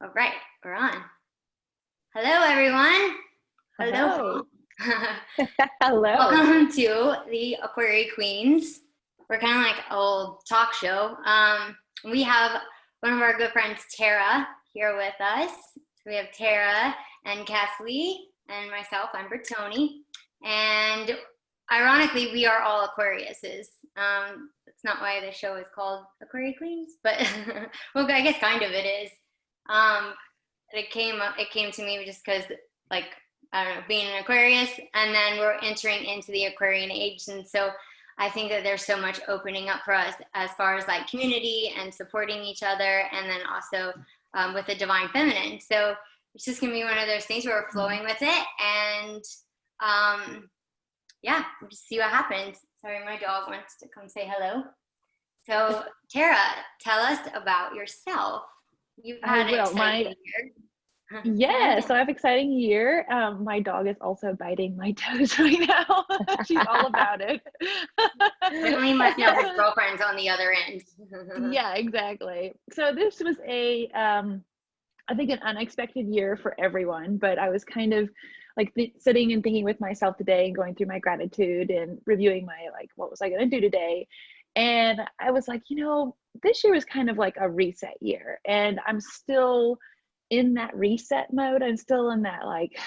All right, we're on. Hello, everyone. Hello. Hello. Hello. Welcome to the AQUARI Queens. We're kind of like an old talk show. We have one of our good friends, Tara, here with us. So we have Tara and Kathleen and myself, I'm Bertoni. And ironically, we are all Aquariuses. That's not why the show is called AQUARI Queens, but well, I guess kind of it is. It came to me just because, like, I don't know, being an Aquarius, and then we're entering into the Aquarian age, and so I think that there's so much opening up for us as far as like community and supporting each other, and then also with the divine feminine. So it's just gonna be one of those things where we're flowing with it, and yeah, we'll just see what happens. Sorry, my dog wants to come say hello. So Tara, tell us about yourself. You've had an exciting year. Yeah, so I have an exciting year. My dog is also biting my toes right now. She's all about it. Definitely must have his girlfriends on the other end. Yeah, exactly. So this was I think an unexpected year for everyone, but I was kind of like sitting and thinking with myself today and going through my gratitude and reviewing my, like, what was I going to do today? And I was like, this year was kind of like a reset year, and I'm still in that reset mode. I'm still in that, like,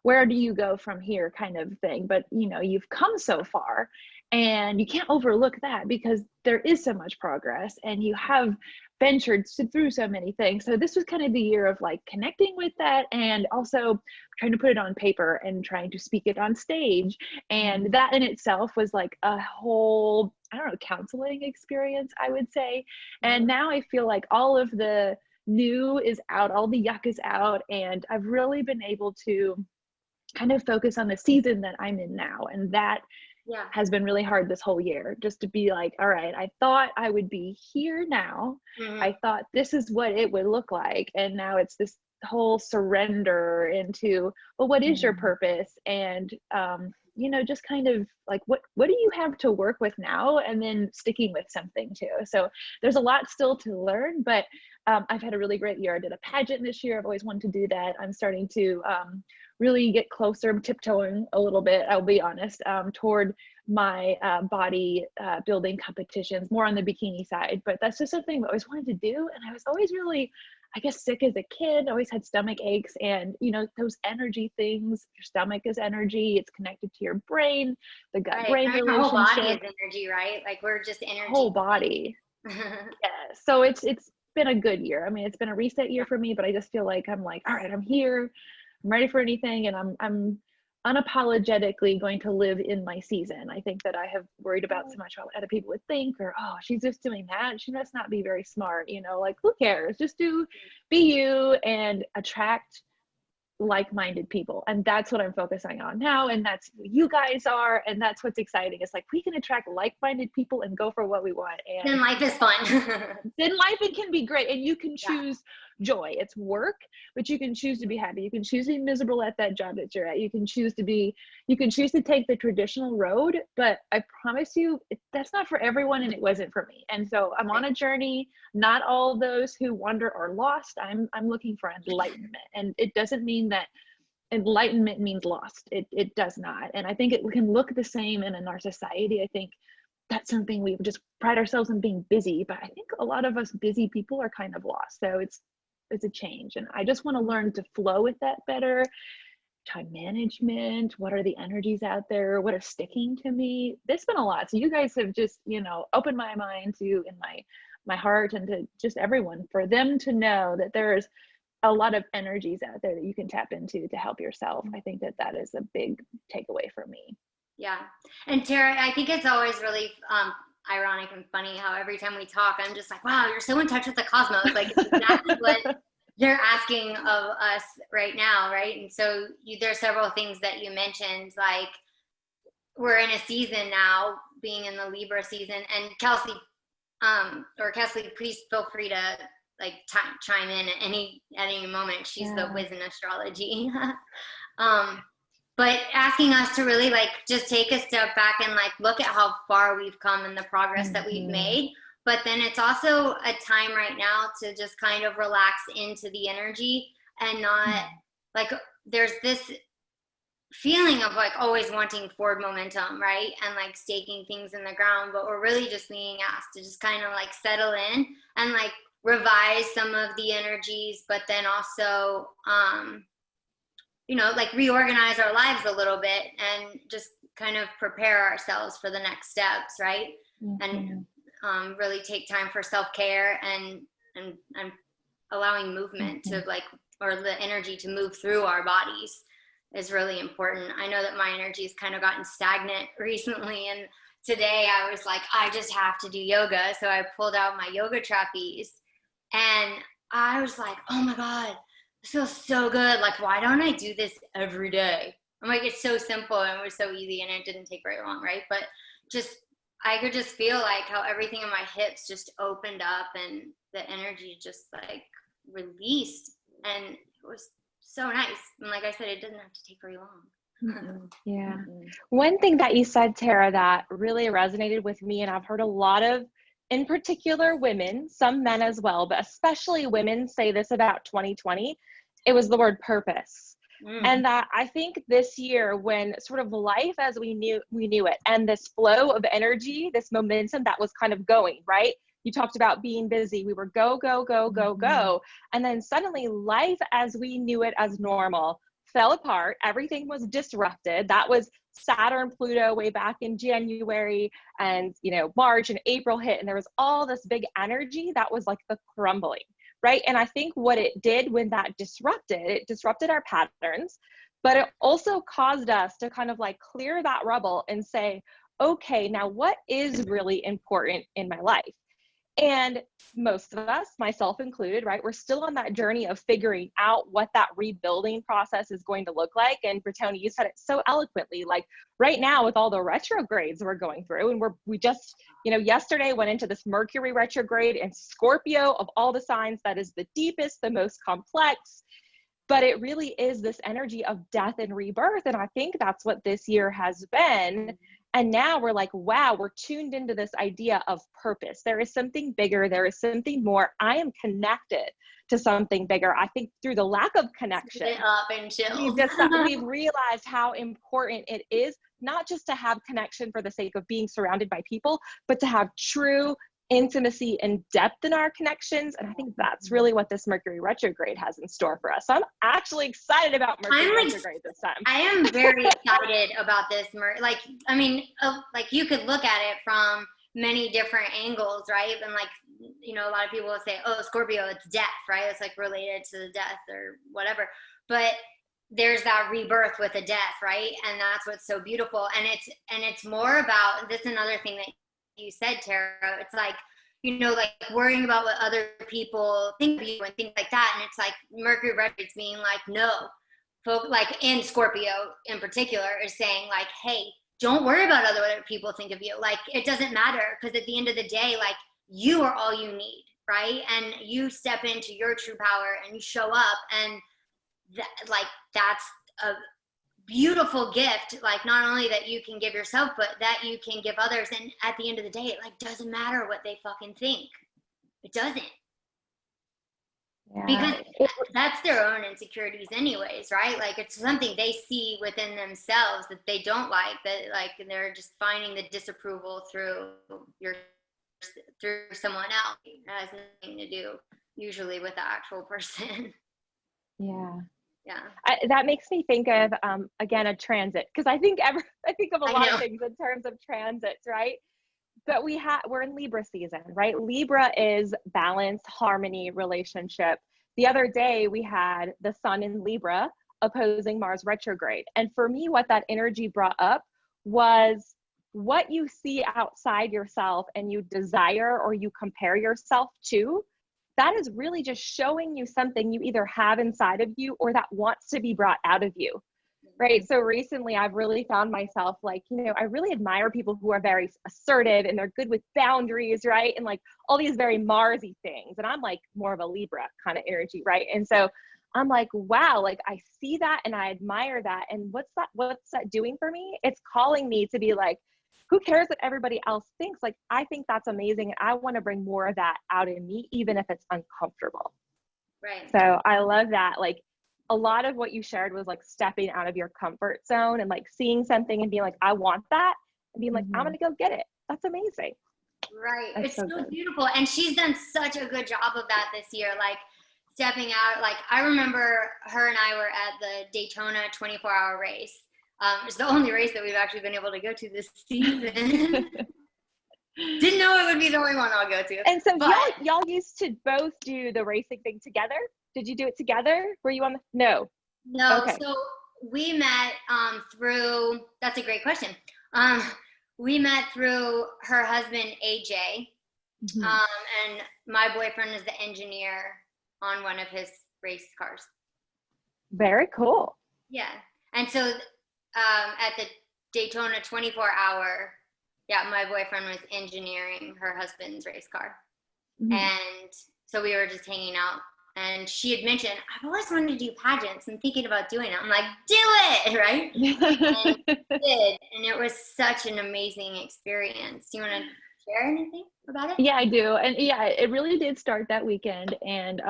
where do you go from here kind of thing. But you've come so far, and you can't overlook that because there is so much progress and you have ventured through so many things. So this was kind of the year of like connecting with that, and also trying to put it on paper and trying to speak it on stage. And that in itself was like a whole, I don't know, counseling experience, I would say. And now I feel like all of the new is out, all the yuck is out, and I've really been able to kind of focus on the season that I'm in now. And that has been really hard this whole year, just to be like, all right, I thought I would be here now. I thought this is what it would look like. And now it's this whole surrender into, well, what is your purpose? And, just kind of like, what do you have to work with now? And then sticking with something too. So there's a lot still to learn, but I've had a really great year. I did a pageant this year. I've always wanted to do that. I'm starting to really get closer, tiptoeing a little bit, I'll be honest, toward my body building competitions, more on the bikini side. But that's just something I always wanted to do. And I was always really, I guess, sick as a kid. I always had stomach aches, and those energy things, your stomach is energy, it's connected to your brain, the gut brain relationship. Your whole body is energy, right? Like, we're just energy. Whole body. Yeah. So it's been a good year. I mean, it's been a reset year for me, but I just feel like I'm like, all right, I'm here, I'm ready for anything, and I'm unapologetically going to live in my season. I think that I have worried about so much what other people would think, or, oh, she's just doing that, she must not be very smart, like, who cares? Just be you and attract like-minded people. And that's what I'm focusing on now, and that's who you guys are, and that's what's exciting. It's like, we can attract like-minded people and go for what we want, and then life is fun. Then life, it can be great, and you can choose joy. It's work, but you can choose to be happy. You can choose to be miserable at that job that you're at. You can choose to take the traditional road, but I promise you, that's not for everyone, and it wasn't for me. And so I'm on a journey. Not all those who wander are lost. I'm looking for enlightenment, and it doesn't mean that enlightenment means lost. It does not. And I think it can look the same in our society. I think that's something we just pride ourselves on, being busy, but I think a lot of us busy people are kind of lost. So it's a change, and I just want to learn to flow with that better. Time management, what are the energies out there, what are sticking to me? There's been a lot. So you guys have just opened my mind to, in my heart, and to just everyone, for them to know that there's a lot of energies out there that you can tap into to help yourself. I think that is a big takeaway for me. Yeah. And Tara, I think it's always really ironic and funny how every time we talk, I'm just like, wow, you're so in touch with the cosmos. Like, it's exactly what you're asking of us right now, right? And so there are several things that you mentioned, like, we're in a season now, being in the Libra season. And Kelsey, please feel free to like chime in at any moment. She's the whiz in astrology. But asking us to really like just take a step back and like look at how far we've come and the progress that we've made, but then it's also a time right now to just kind of relax into the energy and not like, there's this feeling of like always wanting forward momentum, right? And like staking things in the ground, but we're really just being asked to just kind of like settle in and like revise some of the energies, but then also, you know, like reorganize our lives a little bit and just kind of prepare ourselves for the next steps, right? And really take time for self-care and allowing movement to like, or the energy to move through our bodies is really important. I know that my energy has kind of gotten stagnant recently, and today I was like, I just have to do yoga. So I pulled out my yoga trapeze and I was like, oh my God, this feels so good. Like, why don't I do this every day? I'm like, it's so simple and it was so easy and it didn't take very long, right? But just, I could just feel like how everything in my hips just opened up and the energy just like released, and it was so nice. And like I said, it didn't have to take very long. Yeah. One thing that you said, Tara, that really resonated with me, and I've heard a lot of, in particular, women, some men as well, but especially women say this about 2020, it was the word purpose. And that I think this year, when sort of life as we knew it, and this flow of energy, this momentum that was kind of going, right? You talked about being busy. We were go, go, go, go, go. And then suddenly life as we knew it as normal fell apart. Everything was disrupted. That was Saturn, Pluto way back in January, and, you know, March and April hit, and there was all this big energy that was like the crumbling, right? And I think what it did when that disrupted, it disrupted our patterns, but it also caused us to kind of like clear that rubble and say, okay, now what is really important in my life? And most of us, myself included, right, we're still on that journey of figuring out what that rebuilding process is going to look like. And Bertoni, you said it so eloquently, like right now with all the retrogrades we're going through, and we just, you know, yesterday went into this Mercury retrograde in Scorpio, of all the signs, that is the deepest, the most complex, but it really is this energy of death and rebirth. And I think that's what this year has been. And now we're like, wow, we're tuned into this idea of purpose. There is something bigger. There is something more. I am connected to something bigger. I think through the lack of connection, we've realized how important it is, not just to have connection for the sake of being surrounded by people, but to have true intimacy and depth in our connections. And I think that's really what this Mercury retrograde has in store for us. So I'm actually excited about Mercury retrograde this time. I am very excited about this. Like, I mean, like you could look at it from many different angles, right? And like, you know, a lot of people will say, oh, Scorpio, it's death, right? It's like related to the death or whatever. But there's that rebirth with a death, right? And that's what's so beautiful. And it's more about, this is another thing that you said, Tara, it's like, you know, like worrying about what other people think of you and things like that. And it's like Mercury retrograde being like, no, like in Scorpio in particular, is saying like, hey, don't worry about other people think of you. Like, it doesn't matter, because at the end of the day, like, you are all you need, right? And you step into your true power and you show up, and that's a beautiful gift, like not only that you can give yourself, but that you can give others. And at the end of the day, it like doesn't matter what they fucking think. It doesn't. Yeah. Because that's their own insecurities anyways, right? Like, it's something they see within themselves that they don't like, that like they're just finding the disapproval through someone else. It has nothing to do usually with the actual person. Yeah. Yeah. That makes me think of, again, a transit, because I think of a lot of things in terms of transits, right? But we're in Libra season, right? Libra is balance, harmony, relationship. The other day we had the sun in Libra opposing Mars retrograde. And for me, what that energy brought up was what you see outside yourself and you desire or you compare yourself to. That is really just showing you something you either have inside of you or that wants to be brought out of you, right? So recently I've really found myself like, you know, I really admire people who are very assertive and they're good with boundaries, right? And like all these very Marsy things. And I'm like more of a Libra kind of energy, right? And so I'm like, wow, like I see that and I admire that. And what's that doing for me? It's calling me to be like, who cares what everybody else thinks? Like, I think that's amazing. And I want to bring more of that out in me, even if it's uncomfortable. Right. So I love that. Like, a lot of what you shared was like stepping out of your comfort zone and like seeing something and being like, I want that, and being like, I'm going to go get it. That's amazing. Right. That's It's so so good. beautiful. And she's done such a good job of that this year. Like stepping out, like I remember her and I were at the Daytona 24-hour race. It's the only race that we've actually been able to go to this season. Didn't know it would be the only one I'll go to. And so but, y'all used to both do the racing thing together? Did you do it together? Were you on the, no. No, Okay. so we met through, that's a great question. We met through her husband, AJ. And my boyfriend is the engineer on one of his race cars. Very cool. Yeah. And so at the Daytona 24-hour, yeah, my boyfriend was engineering her husband's race car. And so we were just hanging out. And she had mentioned, I've always wanted to do pageants. I'm thinking about doing it. I'm like, do it, right? And I did. And it was such an amazing experience. Do you want to share anything about it? Yeah, I do. And yeah, it really did start that weekend. And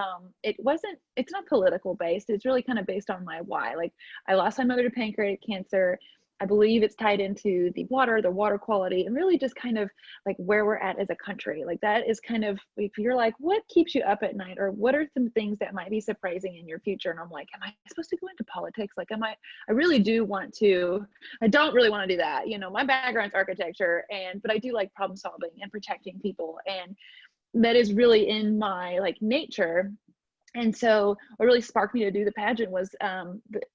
it's not political based. It's really kind of based on my why. Like, I lost my mother to pancreatic cancer. I believe it's tied into the water quality, and really just kind of like where we're at as a country. Like, that is kind of, if you're like, what keeps you up at night, or what are some things that might be surprising in your future? And I'm like, am I supposed to go into politics? Like, I really do want to, I don't really want to do that. You know, my background's architecture, but I do like problem solving and protecting people. And that is really in my like nature. And so what really sparked me to do the pageant was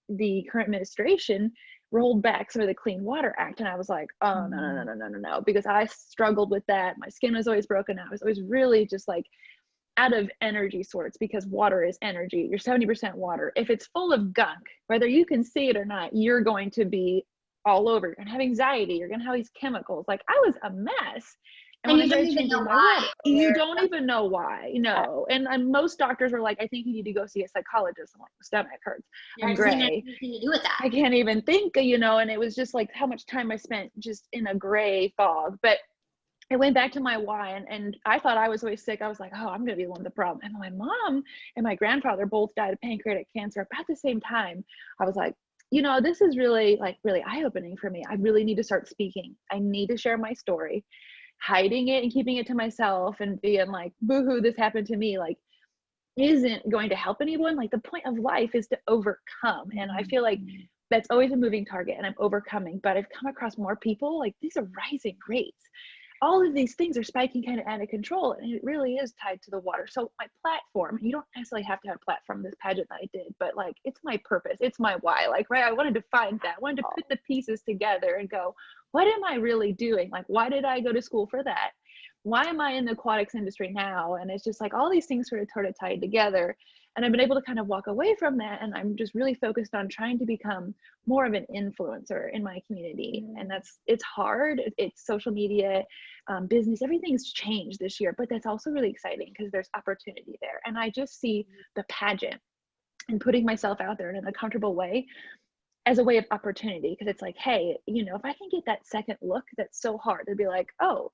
the current administration rolled back some of the Clean Water Act. And I was like, oh, no, because I struggled with that. My skin was always broken out. I was always really just like out of energy sorts, because water is energy. You're 70% water. If it's full of gunk, whether you can see it or not, you're going to be all over. You're going to have anxiety. You're going to have these chemicals. Like, I was a mess. And you don't even know why. You don't even know why. No. And most doctors were like, I think you need to go see a psychologist. I'm like, my stomach hurts. I'm gray. Anything to do with that. I can't even think, you know, and it was just like how much time I spent just in a gray fog. But I went back to my why, and I thought I was always sick. I was like, oh, I'm going to be the one with the problem. And my mom and my grandfather both died of pancreatic cancer about the same time. I was like, you know, this is really eye-opening for me. I really need to start speaking. I need to share my story. Hiding it and keeping it to myself and being like, boohoo, this happened to me, like, isn't going to help anyone. Like, the point of life is to overcome. And I feel like that's always a moving target, and I'm overcoming. But I've come across more people, like, these are rising rates. All of these things are spiking kind of out of control, and it really is tied to the water. So my platform, you don't necessarily have to have a platform, this pageant that I did, but like, it's my purpose, it's my why. Like, right, I wanted to find that, I wanted to put the pieces together and go, what am I really doing? Like, why did I go to school for that? Why am I in the aquatics industry now? And it's just like all these things sort of tied together. And I've been able to kind of walk away from that. And I'm just really focused on trying to become more of an influencer in my community. And it's hard. It's social media, business, everything's changed this year, but that's also really exciting because there's opportunity there. And I just see the pageant and putting myself out there in a comfortable way as a way of opportunity. Because it's like, hey, you know, if I can get that second look, that's so hard. They'd be like, oh,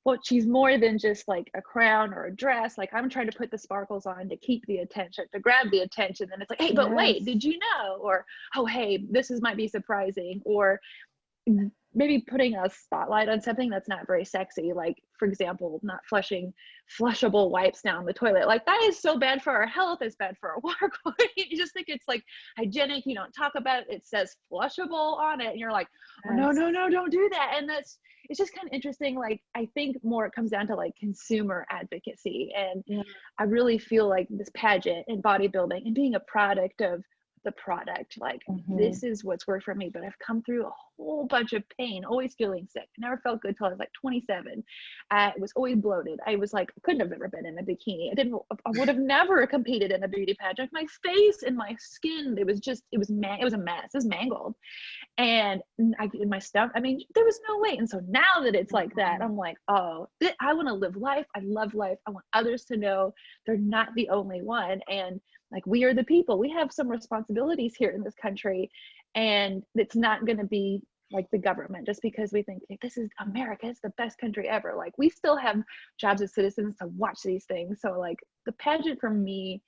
well, she's more than just like a crown or a dress. Like, I'm trying to put the sparkles on to keep the attention, to grab the attention. And it's like, hey, but wait, did you know? Or, oh, hey, might be surprising. Or maybe putting a spotlight on something that's not very sexy. Like, for example, not flushing flushable wipes down the toilet. Like, that is so bad for our health. It's bad for our water quality. You just think it's like hygienic. You don't talk about it. It says flushable on it. And you're like, oh, no, don't do that. And it's just kind of interesting. Like, I think more it comes down to like consumer advocacy. And I really feel like this pageant and bodybuilding and being a product of the product, like, this is what's worked for me. But I've come through a whole bunch of pain, always feeling sick. I never felt good till I was like 27. I was always bloated. I was like, I couldn't have ever been in a bikini. I would have never competed in a beauty pageant. My face and my skin, it was a mess. It was mangled. And in my stomach, I mean, there was no way. And so now that it's like that, I'm like, oh, I want to live life. I love life. I want others to know they're not the only one. And like, we are the people. We have some responsibilities here in this country, and it's not going to be like the government, just because we think this is America, it's the best country ever. Like we still have jobs as citizens to watch these things. So like the pageant for me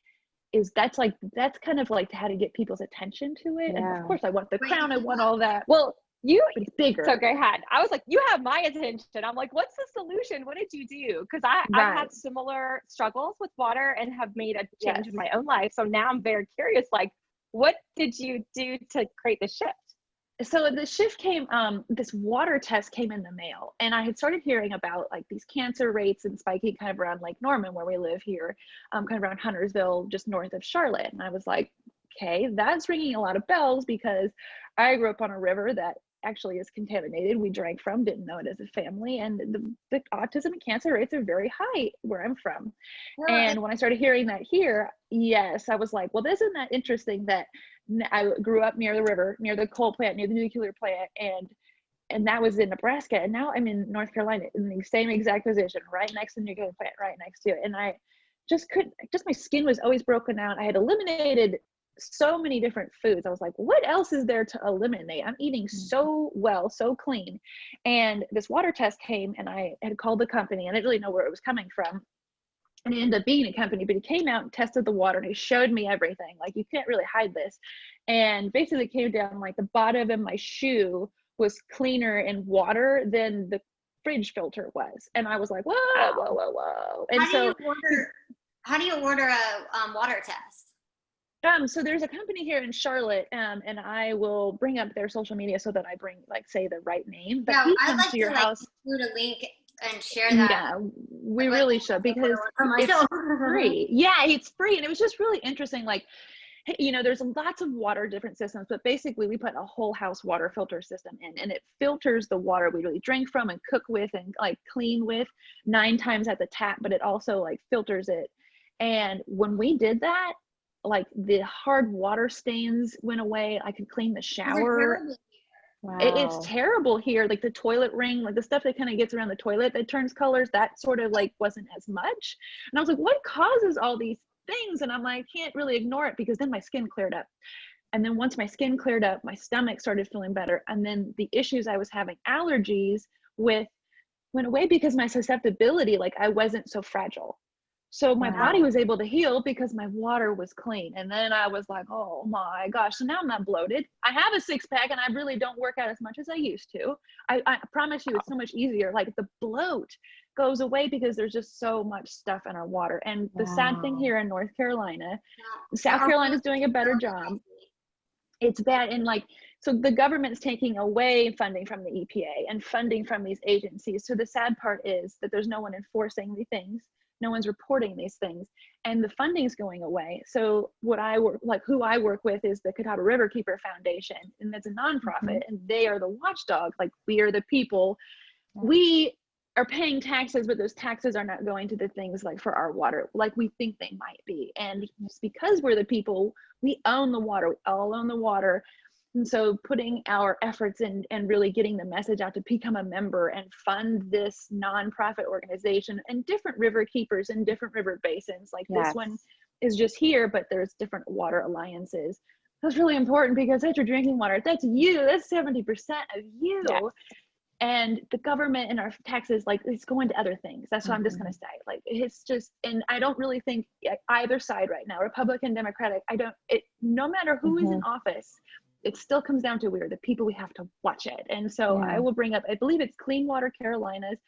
is that's kind of like how to get people's attention to it. And of course I want the crown, I want all that. Well, but it's bigger. So go ahead. I was like, you have my attention. I'm like, what's the solution? What did you do? Because I've had similar struggles with water and have made a change in my own life. So now I'm very curious, like, what did you do to create the shift? So the shift came, this water test came in the mail, and I had started hearing about like these cancer rates and spiking kind of around Lake Norman where we live here, kind of around Huntersville, just north of Charlotte. And I was like, okay, that's ringing a lot of bells, because I grew up on a river that actually is contaminated. We drank from, didn't know it as a family. And the autism and cancer rates are very high where I'm from. And when I started hearing that here, yes, I was like, well, isn't that interesting that I grew up near the river, near the coal plant, near the nuclear plant, and that was in Nebraska. And now I'm in North Carolina in the same exact position, right next to the nuclear plant, right next to it. And I just couldn't, my skin was always broken out. I had eliminated so many different foods. I was like, what else is there to eliminate? I'm eating so well, so clean. And this water test came, and I had called the company, and I didn't really know where it was coming from. And it ended up being a company, but he came out and tested the water, and he showed me everything. Like, you can't really hide this. And basically it came down like the bottom of my shoe was cleaner in water than the fridge filter was. And I was like, whoa, whoa, whoa, whoa. And how do you order a water test? So there's a company here in Charlotte, and I will bring up their social media so that I bring, like, say the right name. But he comes to your house. Include a link and share that. Yeah, we really should, because it's free. Yeah, it's free. And it was just really interesting. Like, you know, there's lots of water, different systems, but basically we put a whole house water filter system in, and it filters the water we really drink from and cook with and like clean with 9 times at the tap, but it also like filters it. And when we did that, like the hard water stains went away. I could clean the shower. Wow. It's terrible here. Like the toilet ring, like the stuff that kind of gets around the toilet that turns colors, that sort of like wasn't as much. And I was like, what causes all these things? And I'm like, I can't really ignore it, because then my skin cleared up. And then once my skin cleared up, my stomach started feeling better. And then the issues I was having, allergies with, went away, because my susceptibility, like I wasn't so fragile. So my body was able to heal because my water was clean. And then I was like, oh my gosh. So now I'm not bloated. I have a 6-pack, and I really don't work out as much as I used to. I promise you, it's so much easier. Like the bloat goes away because there's just so much stuff in our water. And the sad thing here in North Carolina, South Carolina is doing a better job. It's bad. And like, so the government's taking away funding from the EPA and funding from these agencies. So the sad part is that there's no one enforcing the things. No one's reporting these things, and the funding's going away. So what who I work with is the Catawba Riverkeeper Foundation, and it's a nonprofit, and they are the watchdog. Like, we are the people. We are paying taxes, but those taxes are not going to the things like for our water, like we think they might be. And just because we're the people, we own the water. We all own the water. And so putting our efforts in and really getting the message out to become a member and fund this nonprofit organization and different river keepers in different river basins. Like this one is just here, but there's different water alliances. That's really important, because that's your drinking water. That's you. That's 70% of you. Yes. And the government and our taxes, like, it's going to other things. That's what I'm just going to say. Like, it's just, and I don't really think either side right now, Republican, Democratic, no matter who is in office, it still comes down to we're the people, we have to watch it. And so I will bring up, I believe it's Clean Water Carolinas.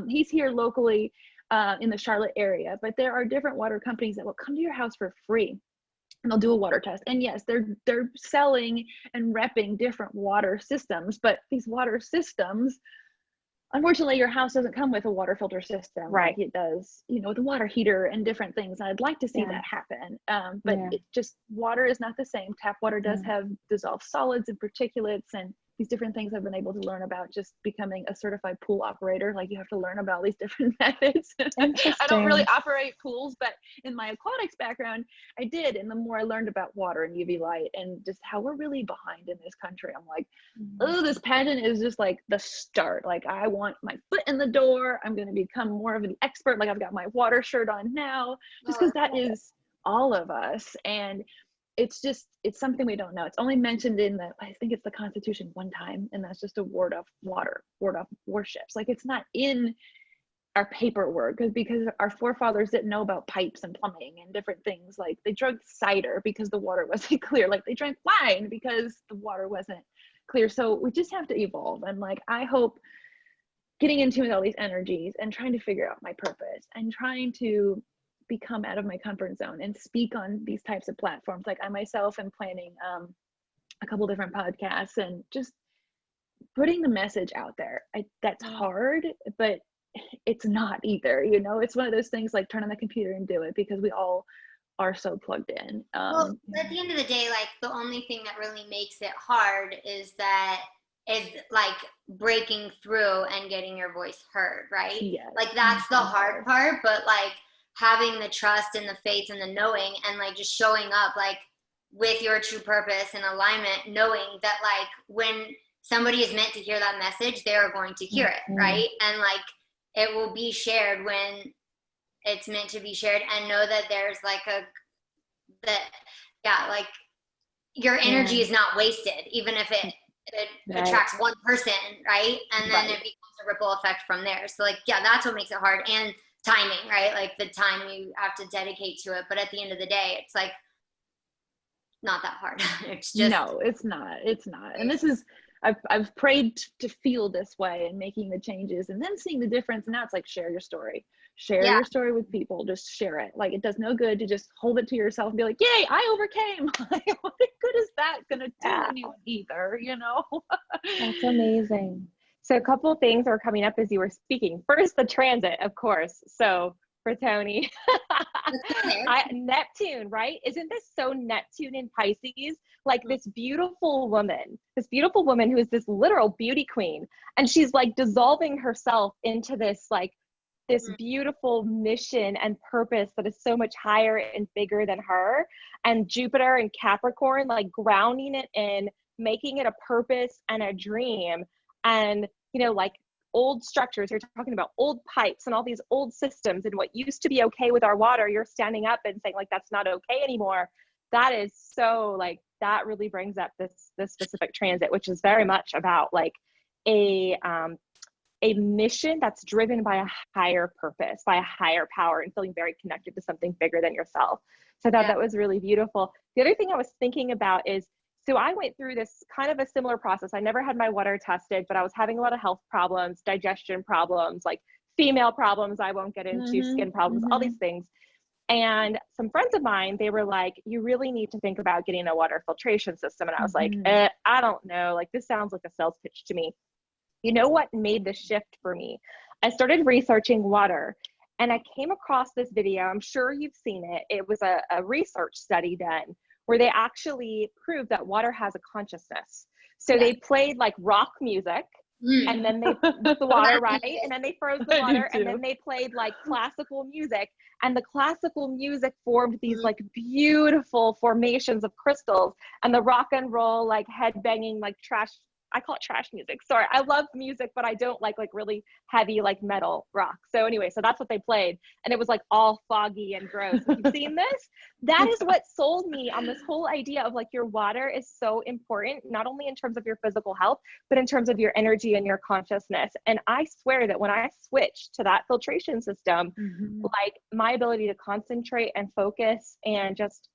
He's here locally in the Charlotte area, but there are different water companies that will come to your house for free, and they'll do a water test. And yes, they're selling and repping different water systems, but these water systems, unfortunately, your house doesn't come with a water filter system like it does, you know, with a water heater and different things. I'd like to see that happen. But it just, water is not the same. Tap water does have dissolved solids and particulates, and these different things I've been able to learn about just becoming a certified pool operator. Like, you have to learn about these different methods. I don't really operate pools, but in my aquatics background, I did. And the more I learned about water and UV light and just how we're really behind in this country, I'm like, oh, this pageant is just like the start. Like, I want my foot in the door. I'm going to become more of an expert. Like, I've got my water shirt on now, just because that is all of us. And it's something we don't know. It's only mentioned in I think it's the Constitution one time, and that's just a ward off warships. Like, it's not in our paperwork, because our forefathers didn't know about pipes and plumbing and different things. Like, they drank cider because the water wasn't clear. Like, they drank wine because the water wasn't clear. So we just have to evolve. And like, I hope getting into with all these energies and trying to figure out my purpose and trying to become out of my comfort zone and speak on these types of platforms. Like, I myself am planning a couple different podcasts and just putting the message out there. That's hard, but it's not either, you know. It's one of those things like turn on the computer and do it, because we all are so plugged in. Well, at the end of the day, like, the only thing that really makes it hard is like breaking through and getting your voice heard, right? Yes. Like, that's the hard part. But like, having the trust and the faith and the knowing, and like just showing up like with your true purpose and alignment, knowing that like when somebody is meant to hear that message, they are going to hear it, right? And like, it will be shared when it's meant to be shared, and know that there's like like your energy is not wasted, even if it attracts one person, right? And then it becomes a ripple effect from there. So like, yeah, that's what makes it hard. And timing, right? Like, the time you have to dedicate to it. But at the end of the day, it's like not that hard. It's just, no, it's not. And this is, I've prayed to feel this way and making the changes and then seeing the difference. And now it's like, share your story. Share your story with people. Just share it. Like, it does no good to just hold it to yourself and be like, yay, I overcame. Like, what good is that gonna do anyone either, you know? That's amazing. So a couple of things are coming up as you were speaking. First, the transit, of course. So for Tony, Neptune, right? Isn't this so Neptune in Pisces? Like, this beautiful woman who is this literal beauty queen. And she's like dissolving herself into this, like, this beautiful mission and purpose that is so much higher and bigger than her. And Jupiter and Capricorn, like, grounding it in, making it a purpose and a dream. And, you know, like, old structures, you're talking about old pipes and all these old systems, and what used to be okay with our water, you're standing up and saying like, that's not okay anymore. That is so, like, that really brings up this specific transit, which is very much about like a mission that's driven by a higher purpose, by a higher power, and feeling very connected to something bigger than yourself. So I thought that was really beautiful. The other thing I was thinking about is, so I went through this kind of a similar process. I never had my water tested, but I was having a lot of health problems, digestion problems, like female problems I won't get into, skin problems, all these things. And some friends of mine, they were like, you really need to think about getting a water filtration system. And I was like, I don't know, like, this sounds like a sales pitch to me. You know what made the shift for me? I started researching water, and I came across this video. I'm sure you've seen it. It was a research study done where they actually proved that water has a consciousness. So they played like rock music, and then they put the water, right? And then they froze the water, and then they played like classical music, and the classical music formed these like beautiful formations of crystals, and the rock and roll, like head banging, like trash, I call it trash music. Sorry, I love music, but I don't like really heavy, like metal rock. So anyway, so that's what they played. And it was like all foggy and gross. Have you seen this? That is what sold me on this whole idea of like, your water is so important, not only in terms of your physical health, but in terms of your energy and your consciousness. And I swear that when I switched to that filtration system, like, my ability to concentrate and focus and just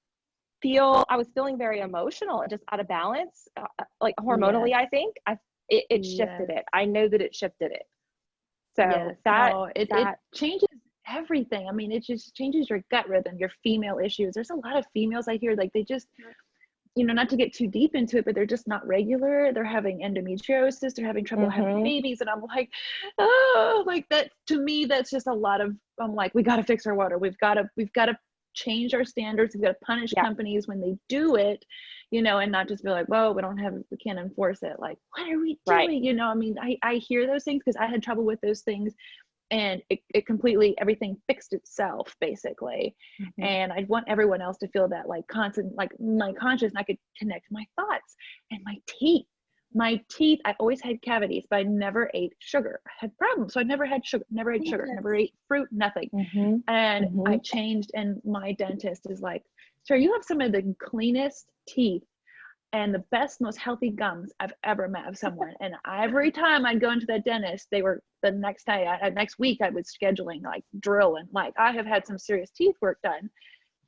I was feeling very emotional and just out of balance, like hormonally, I think it shifted it. I know that it shifted it. So it changes everything. I mean, it just changes your gut rhythm, your female issues. There's a lot of females I hear, like, they just, you know, not to get too deep into it, but they're just not regular. They're having endometriosis, they're having trouble having babies. And I'm like, oh, like, that to me, that's just a lot of, I'm like, we got to fix our water. We've got to change our standards. We've got to punish companies when they do it, you know, and not just be like, well, we can't enforce it. Like, what are we doing? You know, I mean, I hear those things because I had trouble with those things, and it completely, everything fixed itself basically. And I want everyone else to feel that, like, constant, like, my conscious, and I could connect my thoughts. And my teeth, I always had cavities, but I never ate sugar. I had problems. So I never had sugar, never ate fruit, nothing. And I changed, and my dentist is like, Tara, you have some of the cleanest teeth and the best, most healthy gums I've ever met of someone. And every time I'd go into that dentist, they were the next day, next week, I was scheduling like drill and like, I have had some serious teeth work done.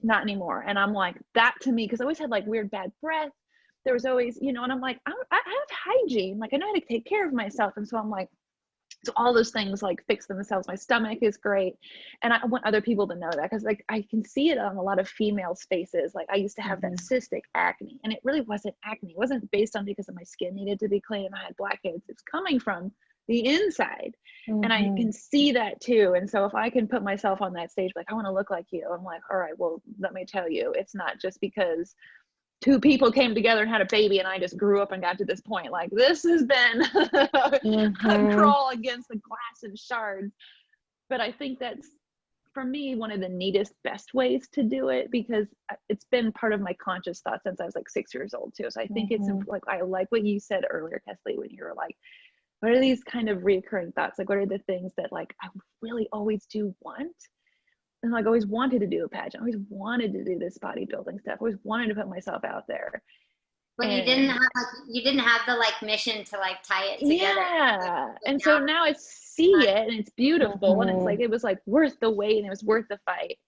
Not anymore. And I'm like, that to me, because I always had like weird bad breath. There was always, you know, and I'm like, I have hygiene. Like I know how to take care of myself. And so I'm like, so all those things like fix themselves. My stomach is great. And I want other people to know that, because like I can see it on a lot of females' faces. Like I used to have that cystic acne, and it really wasn't acne. It wasn't based on because of my skin needed to be clean and I had blackheads. It's coming from the inside. And I can see that too. And so if I can put myself on that stage, like I want to look like you, I'm like, all right, well, let me tell you, it's not just because two people came together and had a baby and I just grew up and got to this point. Like this has been a crawl against the glass and shards. But I think that's, for me, one of the neatest, best ways to do it, because it's been part of my conscious thought since I was like 6 years old too. So I think it's like, I like what you said earlier, Kesley, when you were like, what are these kind of reoccurring thoughts? Like, what are the things that like I really always do want? And like always wanted to do a pageant, always wanted to do this bodybuilding stuff, always wanted to put myself out there. But you didn't have the like mission to like tie it together. Yeah. And so now I see it and it's beautiful and it's like, it was like worth the wait and it was worth the fight.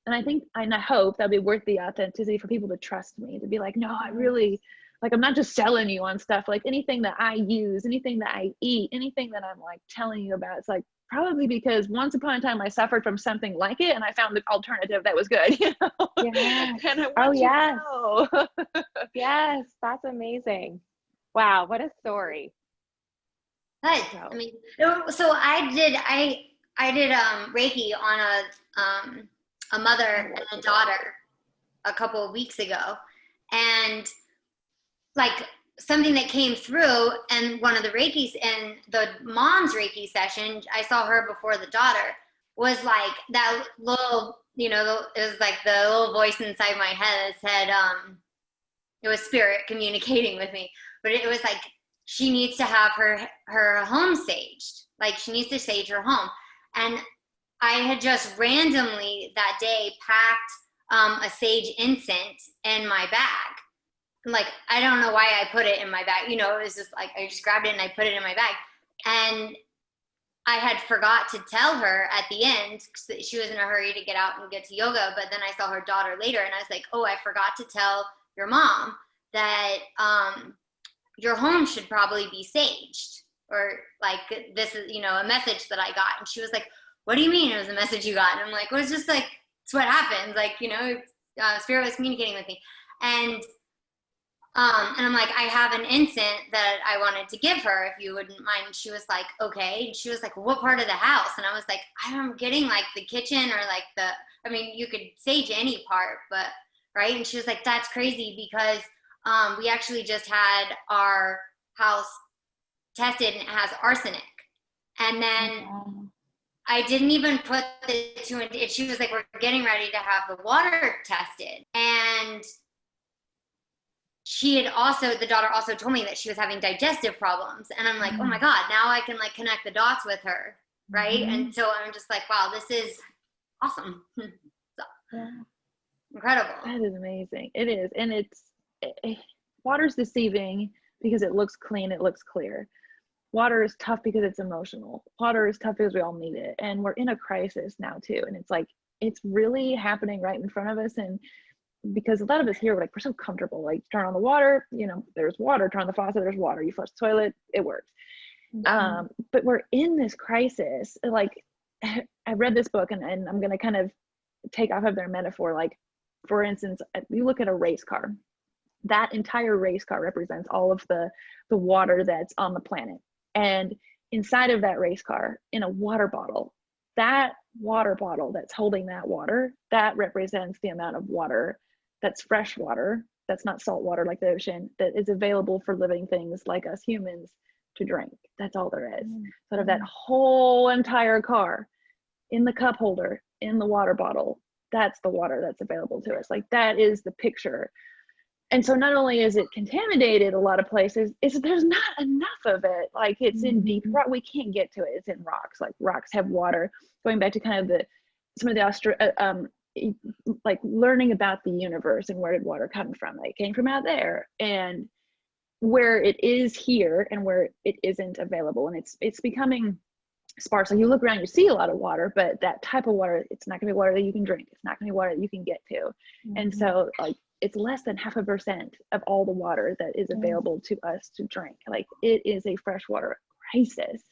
And I think, and I hope that'll be worth the authenticity for people to trust me, to be like, no, I really, like, I'm not just selling you on stuff. Like anything that I use, anything that I eat, anything that I'm like telling you about, it's like probably because once upon a time I suffered from something like it and I found the alternative that was good, you know? Yes. And I want you to know. Yes, that's amazing. Wow, what a story. Good. I mean, so I did Reiki on a mother and a daughter a couple of weeks ago, and like something that came through, and one of the Reikis in the mom's Reiki session, I saw her before the daughter, was like that little, you know, it was like the little voice inside my head that said, it was spirit communicating with me, but it was like, she needs to have her home saged. Like she needs to sage her home. And I had just randomly that day packed a sage incense in my bag. Like, I don't know why I put it in my bag. You know, it was just like, I just grabbed it and I put it in my bag. And I had forgot to tell her at the end, because she was in a hurry to get out and get to yoga. But then I saw her daughter later and I was like, oh, I forgot to tell your mom that your home should probably be saged. Or like, this is, you know, a message that I got. And she was like, what do you mean it was a message you got? And I'm like, well, it's just like, it's what happens. Like, you know, spirit was communicating with me. And I'm like, I have an incense that I wanted to give her, if you wouldn't mind. And she was like, okay. And she was like, well, what part of the house? And I was like, I'm getting like the kitchen or like I mean, you could sage any part, but, right? And she was like, that's crazy because we actually just had our house tested and it has arsenic. And then I didn't even put the two in, she was like, we're getting ready to have the water tested. And she had also, the daughter also told me that she was having digestive problems. And I'm like, oh my God, now I can like connect the dots with her. Right. And so I'm just like, wow, this is awesome. So, incredible. That is amazing. It is. And water's deceiving because it looks clean, it looks clear. Water is tough because it's emotional. Water is tough because we all need it. And we're in a crisis now too. And it's like, it's really happening right in front of us. And because a lot of us here, we're so comfortable, like turn on the water, you know, there's water, turn on the faucet, there's water, you flush the toilet, it works. But we're in this crisis. Like I read this book and I'm going to kind of take off of their metaphor. Like for instance, you look at a race car, that entire race car represents all of the water that's on the planet. And inside of that race car, in a water bottle, that water bottle that's holding that water, that represents the amount of water that's fresh water, that's not salt water like the ocean, that is available for living things like us humans to drink. That's all there is. Out of that whole entire car, in the cup holder, in the water bottle, that's the water that's available to us. Like that is the picture. And so not only is it contaminated a lot of places, there's not enough of it. Like it's in deep rock, we can't get to it. It's in rocks. Like rocks have water. Going back to kind of some of the like learning about the universe and where did water come from. It came from out there, and where it is here and where it isn't available, and it's becoming sparse. Like you look around, you see a lot of water, but that type of water, it's not gonna be water that you can drink. It's not gonna be water that you can get to. And so like it's less than 0.5% of all the water that is available to us to drink. Like it is a freshwater crisis.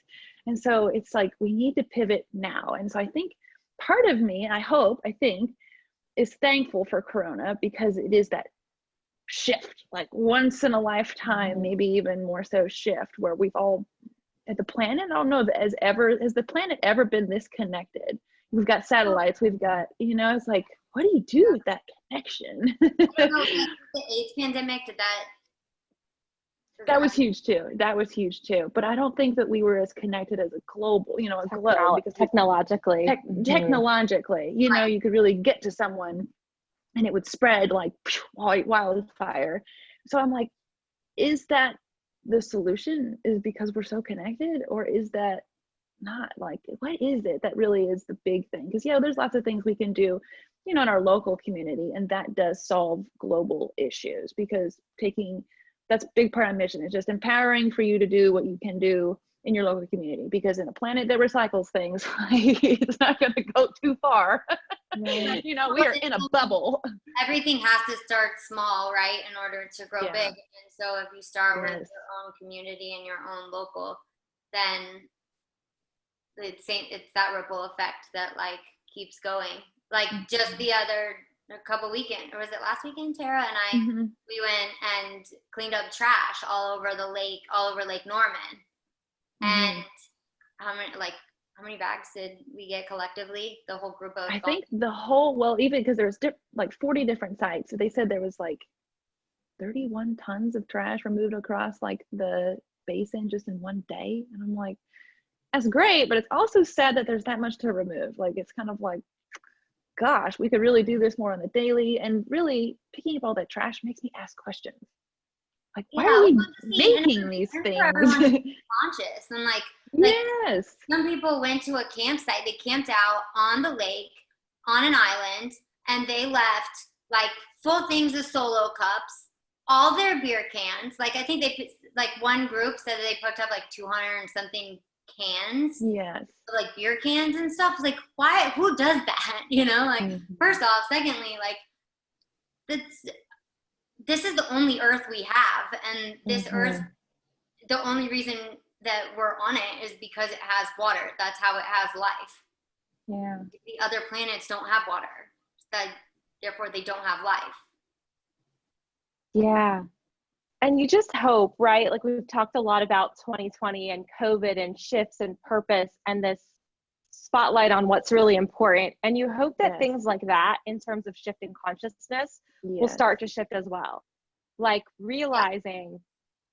And so it's like we need to pivot now. And so I think part of me, I think, is thankful for Corona, because it is that shift, like once in a lifetime, maybe even more so shift, where we've all at the planet, I don't know has the planet ever been this connected? We've got satellites, we've got, it's like, what do you do with that connection? I don't know, like the AIDS pandemic, that was huge too. But I don't think that we were as connected as a global, a globe, because technologically, you could really get to someone and it would spread like wildfire. So I'm like, is that the solution, is because we're so connected, or is that not? Like, what is it that really is the big thing? Because there's lots of things we can do in our local community, and that does solve global issues, because that's a big part of mission, is just empowering for you to do what you can do in your local community, because in a planet that recycles things, it's not going to go too far. We are in a bubble. Everything has to start small, right, in order to grow big. And so if you start with your own community and your own local, then it's that ripple effect that like keeps going. Like just a couple weekend, or was it last weekend, Tara and I, we went and cleaned up trash all over Lake Norman. And how many bags did we get collectively, the whole group of? I think even because there's like 40 different sites. So they said there was like 31 tons of trash removed across like the basin just in one day. And I'm like, that's great, but it's also sad that there's that much to remove. Like, it's kind of like, gosh, we could really do this more on the daily. And really picking up all that trash makes me ask questions. Like, why are we making these things? Conscious and like yes. Some people went to a campsite. They camped out on the lake, on an island, and they left like full things of Solo cups, all their beer cans. Like I think one group said that they picked up like 200 and something cans. Yes. Like beer cans and stuff. Like why? Who does that? Like first off, secondly, like this is the only earth we have, and this earth, the only reason that we're on it is because it has water. That's how it has life. Yeah. The other planets don't have water, therefore they don't have life. Yeah. And you just hope, right? Like we've talked a lot about 2020 and COVID and shifts and purpose and this spotlight on what's really important. And you hope that things like that, in terms of shifting consciousness, will start to shift as well. Like realizing,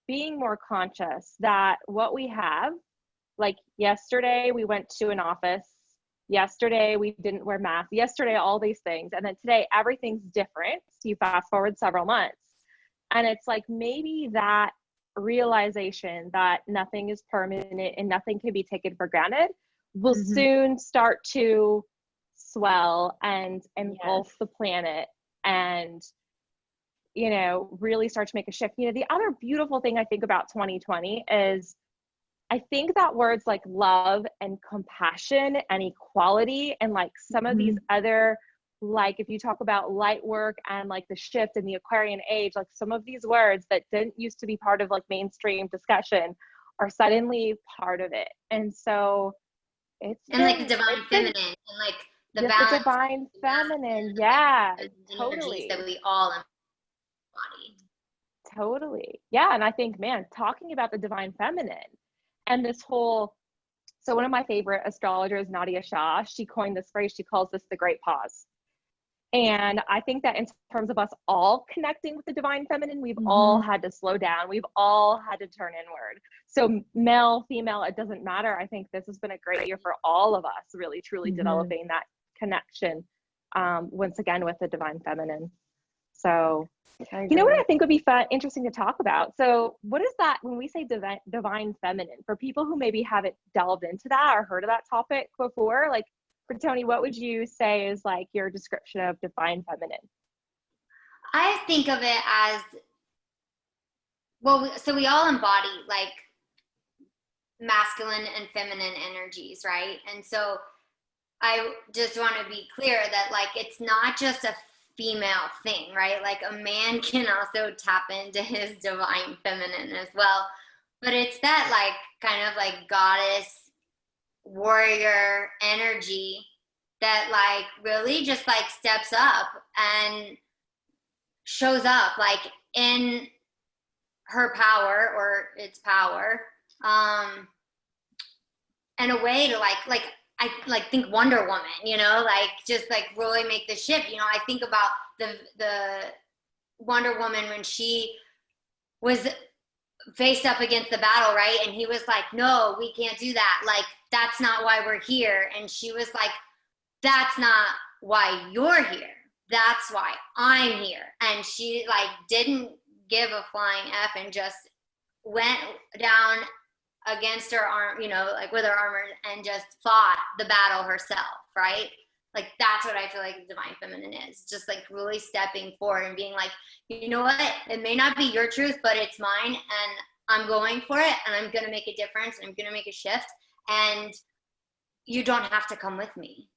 being more conscious that what we have, like yesterday we went to an office, yesterday we didn't wear masks, yesterday all these things, and then today everything's different. So you fast forward several months, and it's like maybe that realization that nothing is permanent and nothing can be taken for granted will soon start to swell and engulf the planet, and really start to make a shift. The other beautiful thing I think about 2020 is I think that words like love and compassion and equality and like some of these other, like if you talk about light work and like the shift in the Aquarian age, like some of these words that didn't used to be part of like mainstream discussion are suddenly part of it. And so like the divine feminine and like the balance, the divine feminine, yeah, totally, that we all embody. Totally, yeah. And I think, man, talking about the divine feminine and this whole, so one of my favorite astrologers, Nadia Shah, she coined this phrase. She calls this the great pause. And I think that in terms of us all connecting with the divine feminine, we've all had to slow down. We've all had to turn inward. So male, female, it doesn't matter. I think this has been a great year for all of us, really, truly developing that connection once again with the divine feminine. So, you know what I think would be interesting to talk about? So what is that when we say divine feminine, for people who maybe haven't delved into that or heard of that topic before? Like, Tony, what would you say is like your description of divine feminine? I think of it as, well, so we all embody like masculine and feminine energies, right? And so I just want to be clear that like it's not just a female thing, right? Like a man can also tap into his divine feminine as well. But it's that like kind of like goddess warrior energy that like really just like steps up and shows up like in her power or its power, in a way to like I like think Wonder Woman, you know, like just like really make the shift. You know, I think about the Wonder Woman when she was faced up against the battle, right? And he was like, no, we can't do that. Like, that's not why we're here. And she was like, that's not why you're here. That's why I'm here. And she like didn't give a flying F and just went down against her arm, you know, like with her armor and just fought the battle herself, right? Like that's what I feel like divine feminine is. Just like really stepping forward and being like, you know what? It may not be your truth, but it's mine and I'm going for it and I'm going to make a difference and I'm going to make a shift and you don't have to come with me.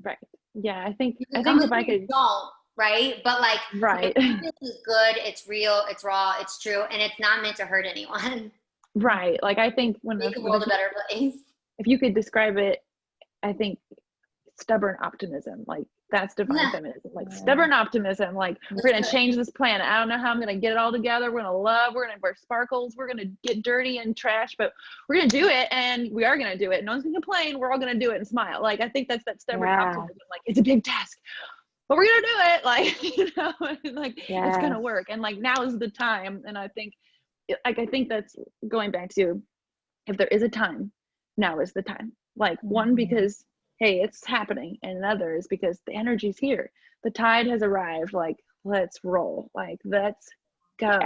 Right. Yeah, I think if I could don't, right? But like, right. This is good, it's real, it's raw, it's true, and it's not meant to hurt anyone. Right. Like I think make the world a better place. If you could describe it, I think stubborn optimism, like that's divine feminism, like stubborn optimism, like we're going to change this planet. I don't know how I'm going to get it all together. We're going to love, we're going to wear sparkles. We're going to get dirty and trash, but we're going to do it. And we are going to do it. No one's going to complain. We're all going to do it and smile. Like, I think that's that stubborn optimism. Like it's a big task, but we're going to do it. Like, you know, like it's going to work. And like, now is the time. And I think, like, I think that's going back to, if there is a time, now is the time. Like one, because hey, it's happening, and others because the energy's here. The tide has arrived. Like, let's roll. Like, let's go.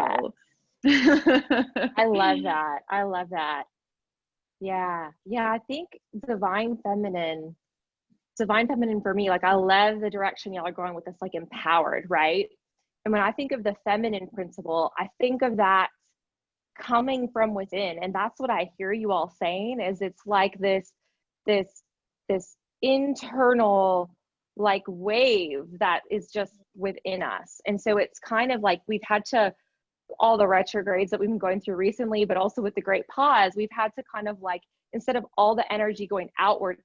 I love that. I love that. Yeah. Yeah. I think divine feminine for me, like I love the direction y'all are going with this, like empowered, right? And when I think of the feminine principle, I think of that coming from within. And that's what I hear you all saying is it's like this internal like wave that is just within us. And so it's kind of like we've had to, all the retrogrades that we've been going through recently, but also with the great pause, we've had to kind of like, instead of all the energy going outward,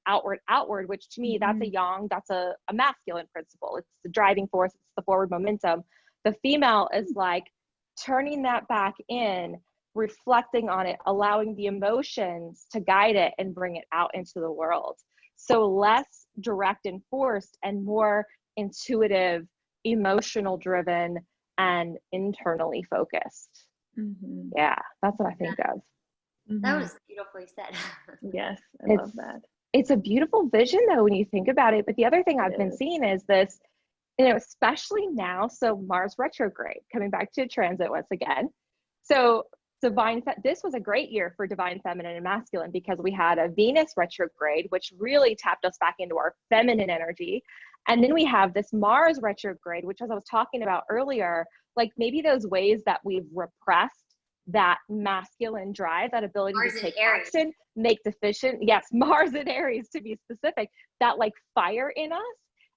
which to me, that's a yang, that's a masculine principle. It's the driving force, it's the forward momentum. The female is like turning that back in, reflecting on it, allowing the emotions to guide it and bring it out into the world. So less direct and forced and more intuitive, emotional driven, and internally focused. Yeah, that's what I think of. That was beautifully said. Yes, I love that. It's a beautiful vision though, when you think about it. But the other thing I've been seeing is this, you know, especially now, so Mars retrograde, coming back to transit once again. So this was a great year for divine feminine and masculine because we had a Venus retrograde, which really tapped us back into our feminine energy. And then we have this Mars retrograde, which, as I was talking about earlier, like maybe those ways that we've repressed that masculine drive, that ability to take action, make decisions. Yes, Mars and Aries to be specific, that like fire in us.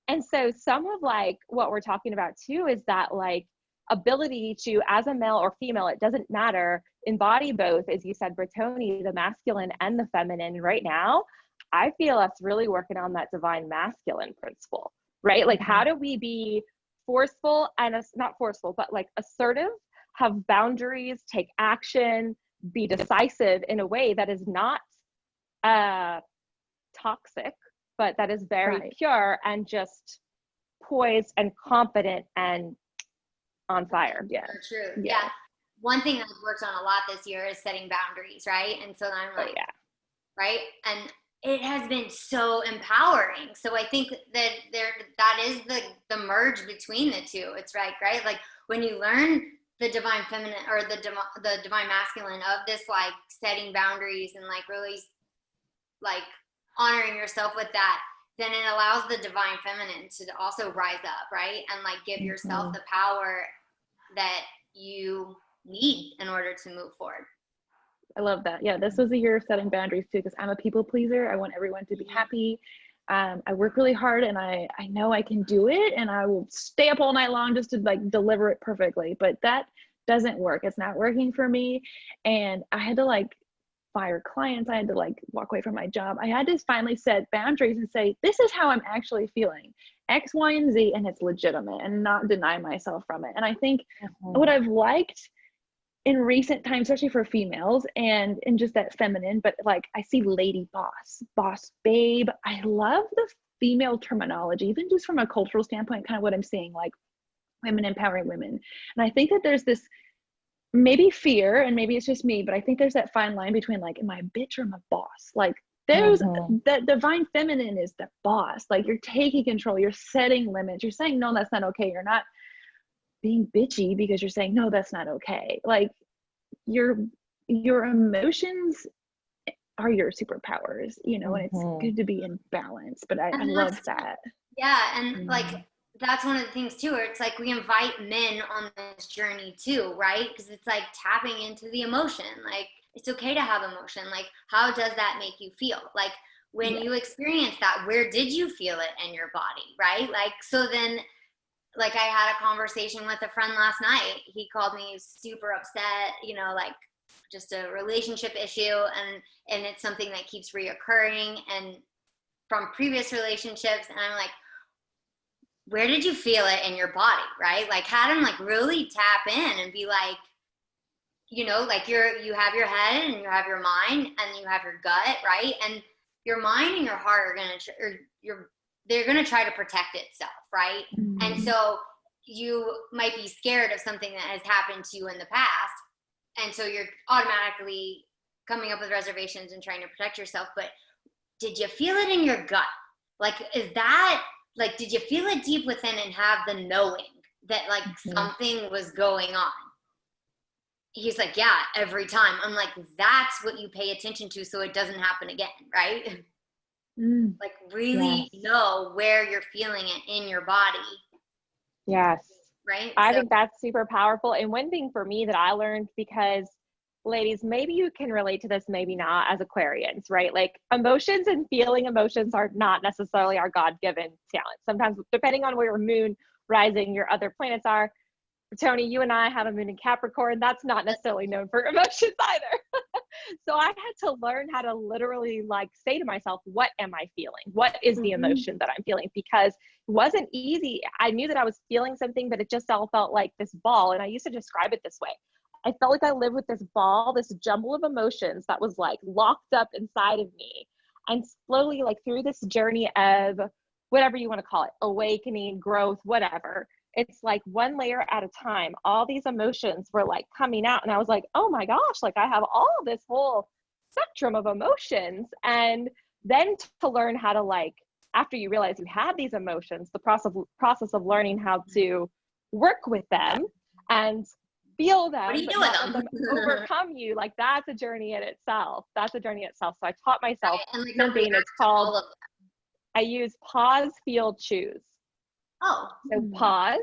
And so some of like what we're talking about too is that like ability to, as a male or female, it doesn't matter, embody both, as you said, Brittoni, the masculine and the feminine. Right now, I feel us really working on that divine masculine principle, right? Like, how do we be forceful and not forceful, but like assertive, have boundaries, take action, be decisive in a way that is not toxic, but that is very pure and just poised and confident and on fire. Yeah, true. Yeah. One thing I've worked on a lot this year is setting boundaries, right? And so I'm like, right? And it has been so empowering. So I think that that is the merge between the two. It's right? Like when you learn the divine feminine or the divine masculine of this, like setting boundaries and like really like honoring yourself with that, then it allows the divine feminine to also rise up, right? And like give yourself the power that you need in order to move forward. I love that. Yeah, this was a year of setting boundaries too, because I'm a people pleaser. I want everyone to be happy. I work really hard, and I know I can do it, and I will stay up all night long just to like deliver it perfectly. But that doesn't work. It's not working for me. And I had to like fire clients. I had to like walk away from my job. I had to finally set boundaries and say, this is how I'm actually feeling, X, Y, and Z, and it's legitimate, and not deny myself from it. And I think what I've liked in recent times, especially for females and just that feminine, but like I see lady boss, boss babe. I love the female terminology, even just from a cultural standpoint, kind of what I'm seeing, like women empowering women. And I think that there's this maybe fear, and maybe it's just me, but I think there's that fine line between like, am I a bitch or am I a boss? Like there's that divine feminine is the boss. Like you're taking control, you're setting limits, you're saying, no, that's not okay. You're not being bitchy because you're saying, no, that's not okay. Like your emotions are your superpowers, you know, and it's good to be in balance. But I love that. Yeah. And like, that's one of the things too, where it's like we invite men on this journey too, right? Because it's like tapping into the emotion. Like it's okay to have emotion. Like how does that make you feel? Like when you experience that, where did you feel it in your body, right? Like, so then, like I had a conversation with a friend last night. He called me super upset, you know, like just a relationship issue. And it's something that keeps reoccurring and from previous relationships. And I'm like, where did you feel it in your body, right? Like had him like really tap in and be like, you know, like you have your head and you have your mind and you have your gut, right? And your mind and your heart are they're going to try to protect itself, right? And so you might be scared of something that has happened to you in the past. And so you're automatically coming up with reservations and trying to protect yourself. But did you feel it in your gut? Like, is that, like, did you feel it deep within and have the knowing that like something was going on? He's like, yeah, every time. I'm like, that's what you pay attention to so it doesn't happen again, right? Like really know where you're feeling it in your body. Yes. Right? I think that's super powerful. And one thing for me that I learned, because ladies, maybe you can relate to this, maybe not, as Aquarians, right? Like emotions and feeling emotions are not necessarily our God-given talent. Sometimes depending on where your moon rising, your other planets are. Tony, you and I have a moon in Capricorn. That's not necessarily known for emotions either. So I had to learn how to literally like say to myself, what am I feeling? What is the emotion that I'm feeling? Because it wasn't easy. I knew that I was feeling something, but it just all felt like this ball. And I used to describe it this way. I felt like I lived with this ball, this jumble of emotions that was like locked up inside of me. And slowly, like through this journey of whatever you want to call it, awakening, growth, whatever, it's like one layer at a time. All these emotions were like coming out. And I was like, oh my gosh, like I have all this whole spectrum of emotions. And then to learn how to like, after you realize you have these emotions, the process of learning how to work with them and feel them, what do you but do not with let them overcome you. Like that's a journey in itself. That's a journey in itself. So I taught myself something, it's called, I use pause, feel, choose. Oh. So pause,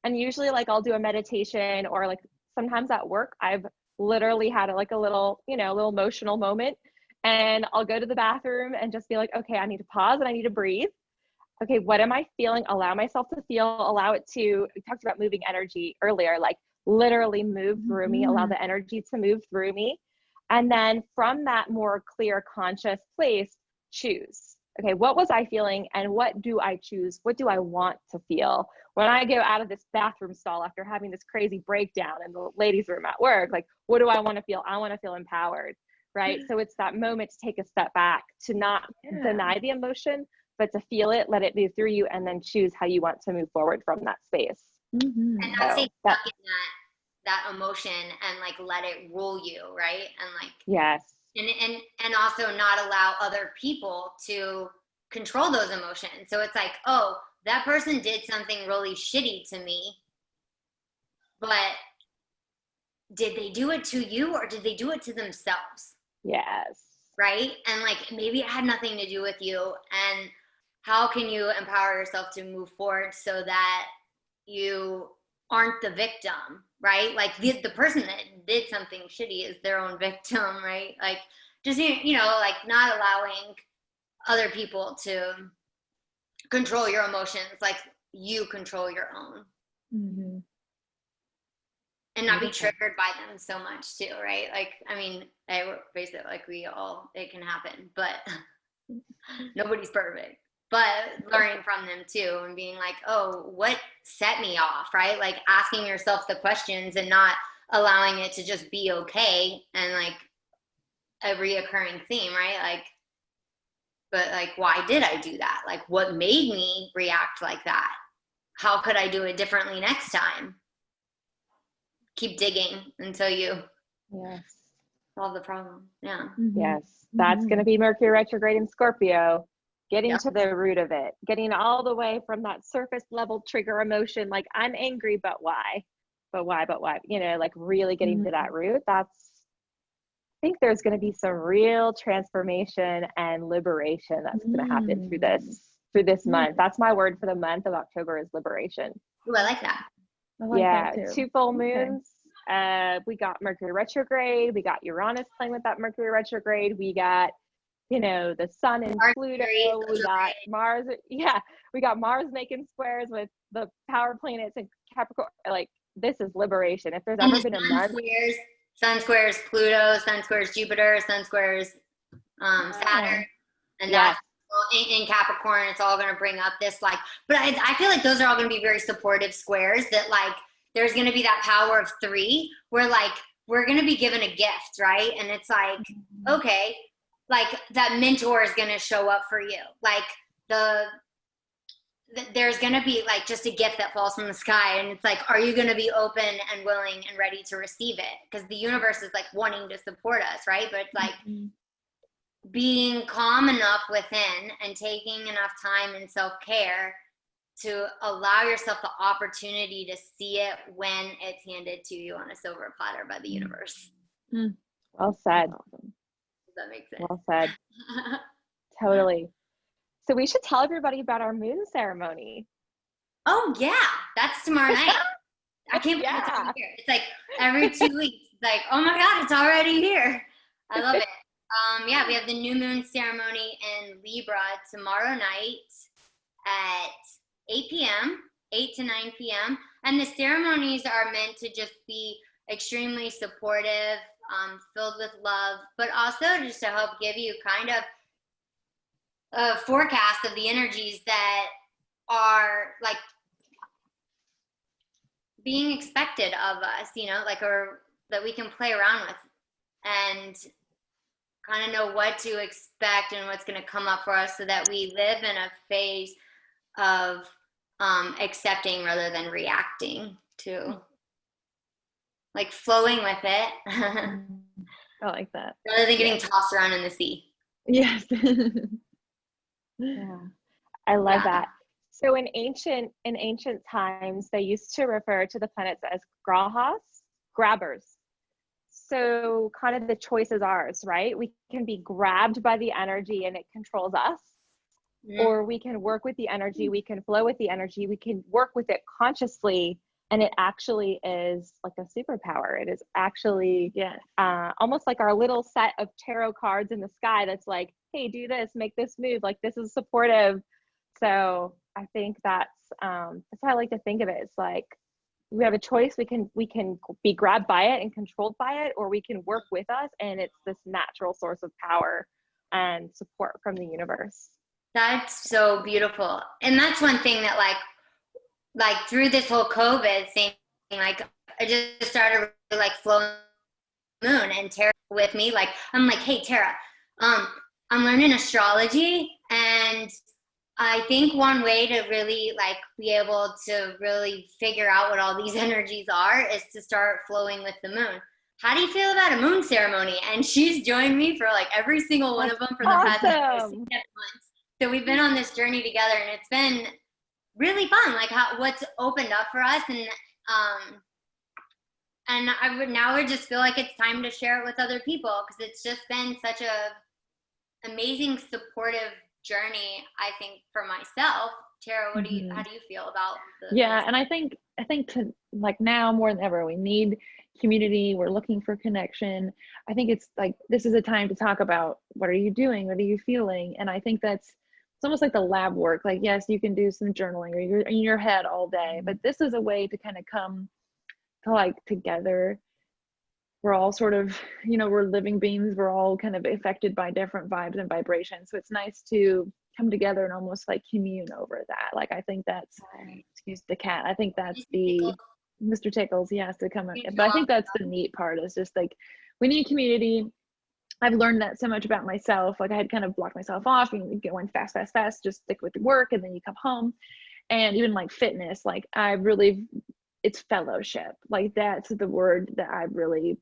and usually like I'll do a meditation, or like sometimes at work, I've literally had like a little, you know, little emotional moment, and I'll go to the bathroom and just be like, okay, I need to pause and I need to breathe. Okay, what am I feeling? Allow myself to feel, allow it to, we talked about moving energy earlier, like literally move through me, allow the energy to move through me. And then from that more clear, conscious place, choose. Okay, what was I feeling and what do I choose? What do I want to feel? When I go out of this bathroom stall after having this crazy breakdown in the ladies' room at work, like, what do I want to feel? I want to feel empowered, right? So it's that moment to take a step back, to not deny the emotion, but to feel it, let it move through you, and then choose how you want to move forward from that space. And not stay stuck in that emotion and like let it rule you, right? And like and also not allow other people to control those emotions. So it's like, oh, that person did something really shitty to me, but did they do it to you or did they do it to themselves? Yes. right? And like, maybe it had nothing to do with you. And how can you empower yourself to move forward so that you aren't the victim, right? Like the person that did something shitty is their own victim, right? Like just, you know, like not allowing other people to control your emotions, like you control your own. Mm-hmm. And not be triggered by them so much too, right? Like, I mean, I face it, like it can happen, but nobody's perfect. But learning from them too and being like, oh, what set me off, right? Like asking yourself the questions and not allowing it to just be okay and like a reoccurring theme, right? Like, but like, why did I do that? Like, what made me react like that? How could I do it differently next time? Keep digging until you solve the problem. Yeah. Mm-hmm. Yes, that's going to be Mercury retrograde in Scorpio, getting to the root of it, getting all the way from that surface level trigger emotion, like I'm angry, but why? But why? But why? You know, like really getting to that root. I think there's going to be some real transformation and liberation that's going to happen through this month. That's my word for the month of October is liberation. Ooh, I like that. I like that too. 2 full moons. We got Mercury retrograde. We got Uranus playing with that Mercury retrograde. We got, you know, the sun and Pluto. We got Mars. Yeah, we got Mars making squares with the power planets and Capricorn. Like this is liberation. If there's ever been a month. Sun squares Pluto, Sun squares Jupiter, Sun squares Saturn, and that's in Capricorn. It's all going to bring up this like, but I feel like those are all going to be very supportive squares. That like there's going to be that power of 3 where like we're going to be given a gift, right? And it's like okay, like that mentor is going to show up for you, like there's going to be like just a gift that falls from the sky, and it's like, are you going to be open and willing and ready to receive it? Because the universe is like wanting to support us, right? But it's like being calm enough within and taking enough time and self-care to allow yourself the opportunity to see it when it's handed to you on a silver platter by the universe. Well said. Does that make sense? Well said. Totally. So we should tell everybody about our moon ceremony. Oh yeah, that's tomorrow night. I can't believe it's already here. It's like every 2 weeks. It's like, oh my God, it's already here. I love it. Yeah, we have the new moon ceremony in Libra tomorrow night at 8 p.m., 8 to 9 p.m. And the ceremonies are meant to just be extremely supportive, filled with love, but also just to help give you kind of a forecast of the energies that are like being expected of us, you know, like, or that we can play around with and kind of know what to expect and what's going to come up for us so that we live in a phase of accepting rather than reacting to, like flowing with it. I like that. Rather than getting tossed around in the sea. Yes. Yeah, I love that. So in ancient times, they used to refer to the planets as grahas, grabbers. So kind of the choice is ours, right? We can be grabbed by the energy and it controls us, or we can work with the energy, we can flow with the energy, we can work with it consciously, and it actually is like a superpower. It is actually almost like our little set of tarot cards in the sky that's like, hey, do this, make this move, like this is supportive. So I think that's how I like to think of it. It's like we have a choice. We can be grabbed by it and controlled by it, or we can work with us, and it's this natural source of power and support from the universe. That's so beautiful. And that's one thing that like through this whole COVID thing, like I just started really like flowing moon, and Tara with me, like I'm like, hey Tara, I'm learning astrology, and I think one way to really like be able to really figure out what all these energies are is to start flowing with the moon. How do you feel about a moon ceremony? And she's joined me for like every single one of them for the past 6 months. So we've been on this journey together, and it's been really fun. Like what's opened up for us, and I would now just feel like it's time to share it with other people, because it's just been such a amazing supportive journey, I think, for myself. Tara, what do you, how do you feel about Yeah, and I think to, like, now more than ever, we need community. We're looking for connection. I think it's like, this is a time to talk about, what are you doing? What are you feeling? And I think it's almost like the lab work. Like, yes, you can do some journaling, or you're in your head all day, but this is a way to kind of come to, like, together. We're all sort of, we're living beings. We're all kind of affected by different vibes and vibrations. So it's nice to come together and almost like commune over that. Like, I think that's, excuse the cat, I think that's the Mr. Tickles, he has to come in. But I think that's the neat part, is just like, we need community. I've learned that so much about myself. Like, I had kind of blocked myself off and going fast, just stick with work, and then you come home. And even like fitness, like, it's fellowship. Like, that's the word that I really,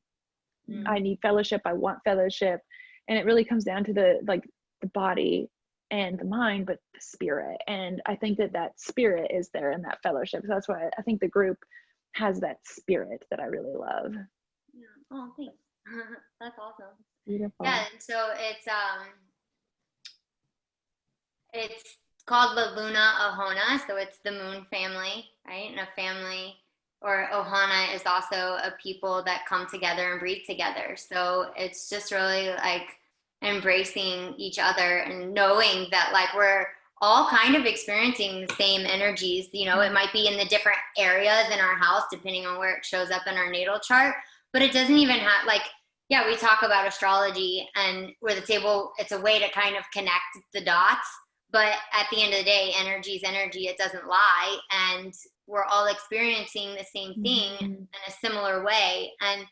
I need fellowship. I want fellowship. And it really comes down to the body and the mind, but the spirit. And I think that spirit is there in that fellowship. So that's why I think the group has that spirit that I really love. Yeah. Oh, thanks. That's awesome. Beautiful. Yeah, and so it's called La Luna Ohana, so it's the moon family, right? And a family, or Ohana, is also a people that come together and breathe together. So it's just really like embracing each other and knowing that, like, we're all kind of experiencing the same energies. It might be in the different areas in our house depending on where it shows up in our natal chart, but it doesn't even have, like, yeah, we talk about astrology, and where it's a way to kind of connect the dots, but at the end of the day, energy is energy. It doesn't lie, and we're all experiencing the same thing in a similar way. And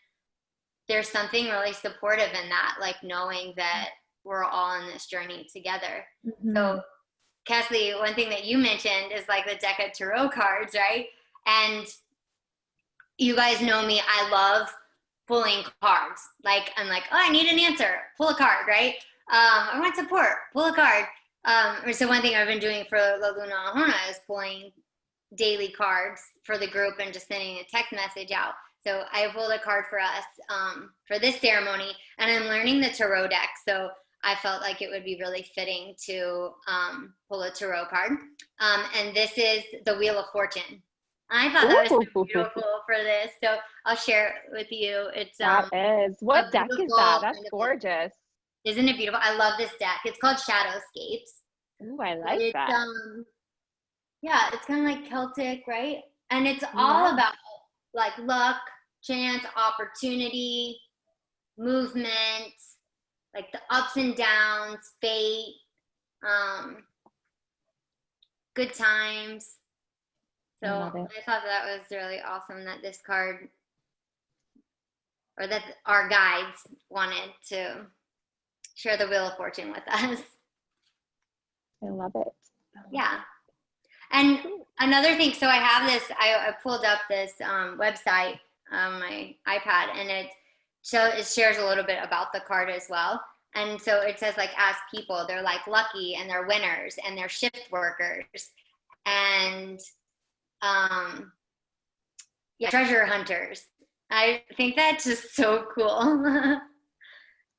there's something really supportive in that, like, knowing that we're all in this journey together. So, Kesley, one thing that you mentioned is like the deck of tarot cards, right? And you guys know me, I love pulling cards. Like, I'm like, oh, I need an answer, pull a card, right? I want support, pull a card. So one thing I've been doing for La Luna Ohana is pulling daily cards for the group and just sending a text message out. So I pulled a card for us for this ceremony, and I'm learning the tarot deck. So I felt like it would be really fitting to pull a tarot card. And this is the Wheel of Fortune. I thought that was so beautiful for this. So I'll share it with you. It's what deck is that? That's gorgeous. Isn't it beautiful? I love this deck. It's called Shadowscapes. Ooh, I like that. Yeah, it's kind of like Celtic, right? And it's all about like luck, chance, opportunity, movement, like the ups and downs, fate, good times. So I thought that was really awesome that this card, or that our guides wanted to share the Wheel of Fortune with us. I love it. Yeah. And another thing, so I have this, I pulled up this website on my iPad, and it shares a little bit about the card as well. And so it says, like, as people, they're like lucky, and they're winners, and they're shift workers, and treasure hunters. I think that's just so cool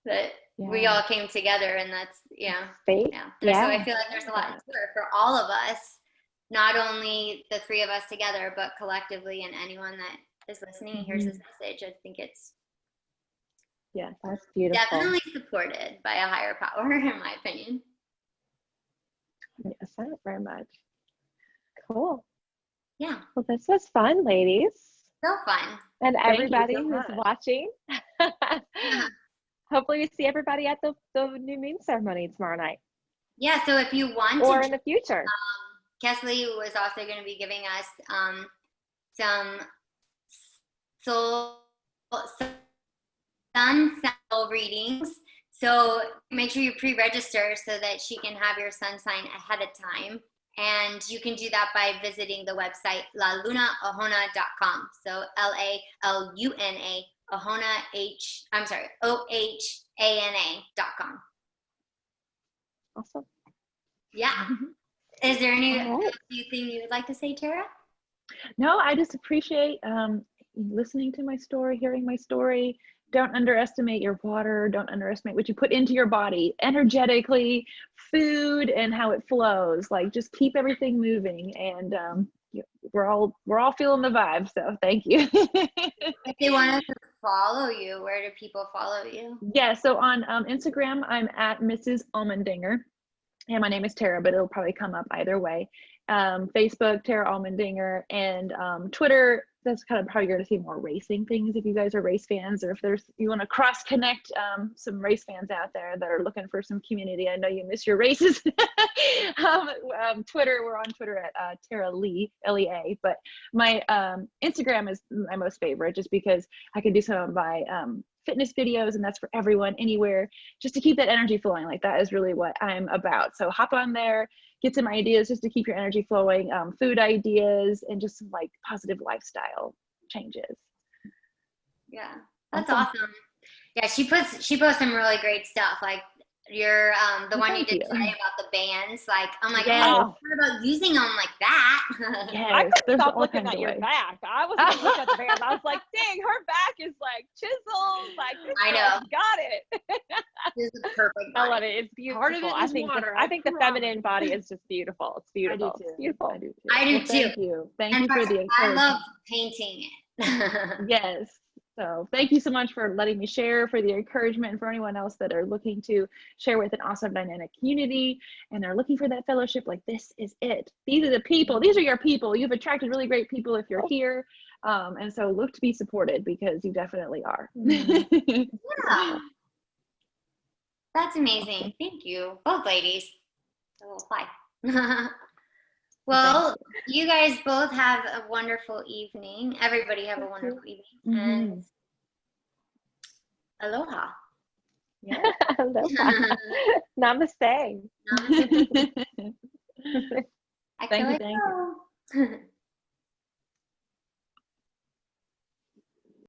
that we all came together, and that's fate. So I feel like there's a lot in store for all of us, not only the three of us together, but collectively, and anyone that is listening and hears this message. I think it's that's beautiful. Definitely supported by a higher power, in my opinion. Yes, very much. Cool. Yeah. Well, this was fun, ladies. So fun. And everybody who's watching. Hopefully we see everybody at the new moon ceremony tomorrow night. Yeah, so if you want or in the future. Kesley was also going to be giving us some sun cycle readings. So make sure you pre-register so that she can have your sun sign ahead of time. And you can do that by visiting the website lalunaohana.com. So LALUNA OHANA.com. Awesome. Yeah. Is there anything you would like to say, Tara? No, I just appreciate listening to my story, hearing my story. don't underestimate your water. Don't underestimate what you put into your body energetically, food, and how it flows. Like, just keep everything moving. And we're all feeling the vibe. So thank you. If they want to follow you, where do people follow you? Yeah. So on Instagram, I'm at Mrs. Allmendinger. And my name is Tara, but it'll probably come up either way. Facebook, Tara Allmendinger, and Twitter. That's kind of how you're going to see more racing things if you guys are race fans, or if you want to cross connect some race fans out there that are looking for some community. I know you miss your races. Twitter, we're on Twitter at Tara Lee, Lea, but my Instagram is my most favorite, just because I can do some of my fitness videos, and that's for everyone, anywhere, just to keep that energy flowing. Like, that is really what I'm about. So hop on there, get some ideas just to keep your energy flowing, food ideas, and just some like positive lifestyle changes. Yeah, that's awesome. Yeah, she posts some really great stuff. Like your the one you did today about the bands. Like, I'm like, oh, what about using them like that? Yes, I couldn't stop looking at your back. I wasn't gonna look at the bands. I was like, dang, her back is like chiseled. Like, I know, got it. This is perfect. I love it. It's beautiful. Part of it is water. I think the feminine body is just beautiful. It's beautiful. I do too. It's beautiful. I do too. I do too. Thank you. Thank you for the encouragement. I love painting it. Yes. So thank you so much for letting me share, for the encouragement, and for anyone else that are looking to share with an awesome dynamic community and are looking for that fellowship. Like, this is it. These are the people. These are your people. You've attracted really great people if you're here. And so look to be supported, because you definitely are. Yeah. That's amazing. Thank you, both ladies. So bye. Well, you guys both have a wonderful evening. Everybody have a wonderful evening. And aloha. Yeah. Aloha. Namaste. Namaste. Thank you.